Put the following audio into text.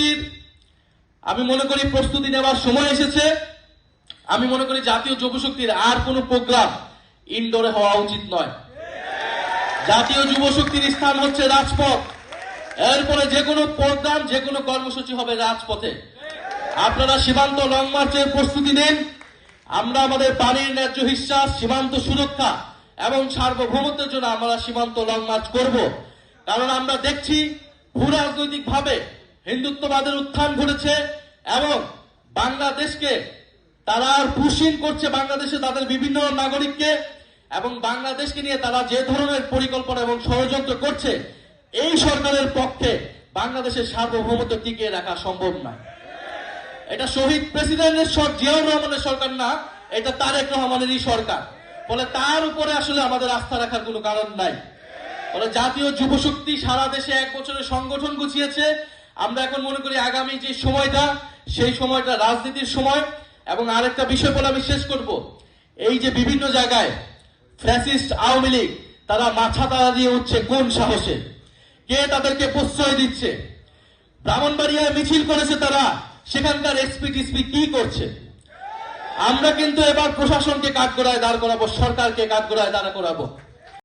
যুবশক্তির আমি মনে করি প্রস্তুতি নেওয়ার সময় এসেছে। আমি মনে করি জাতীয় যুবশক্তির আর কোনো প্রোগ্রাম ইনডোরে হওয়া উচিত নয়। জাতীয় যুবশক্তির স্থান হচ্ছে রাজপথ। এরপরে যে কোনো প্রোগ্রাম, যে কোনো কর্মসূচি হবে রাজপথে। আপনারা সীমান্ত লং মার্চের প্রস্তুতি নিন। আমরা আমাদের পানির ন্যায্য হিস্সা, সীমান্ত সুরক্ষা এবং সার্বভৌমত্বের জন্য আমরা সীমান্ত লং মার্চ করব। কারণ আমরা দেখছি ভূরাজনৈতিক ভাবে হিন্দুত্ববাদের উত্থান ঘটেছে এবং বাংলাদেশকে তারা পুশিং করছে, বাংলাদেশে তাদের বিভিন্ন নাগরিককে, এবং বাংলাদেশকে নিয়ে তারা যে ধরনের পরিকল্পনা এবং ষড়যন্ত্র করছে, এই সরকারের পক্ষে বাংলাদেশের সার্বভৌমত্ব টিকিয়ে রাখা সম্ভব নয়। এটা শহীদ প্রেসিডেন্টের জিয়াউর রহমানের সরকার না, এটা তারেক রহমানেরই সরকার। ফলে তার উপরে আসলে আমাদের আস্থা রাখার কোনো কারণ নাই। ফলে জাতীয় যুবশক্তি সারা দেশে এক বছরের সংগঠন গুছিয়েছে। আমরা এখন মনে করি আগামী যে সময়টা, সেই সময়টা রাজনীতির সময়। এবং আরেকটা বিষয় বলে আমি শেষ করব, এই যে বিভিন্ন জায়গায় ফ্যাসিস্ট আওয়ামী লীগ তারা মাথা তাড়া দিয়ে উঠছে, কোন সাহসে, কে তাদেরকে প্রশ্রয় দিচ্ছে? ব্রাহ্মণবাড়িয়ায় মিছিল করেছে তারা, সেখানকার এসপি টিসপি কি করছে? আমরা কিন্তু এবার প্রশাসনকে কাঠগড়ায় দাঁড় করাবো, সরকারকে কাঠগড়ায় দাঁড় করাবো।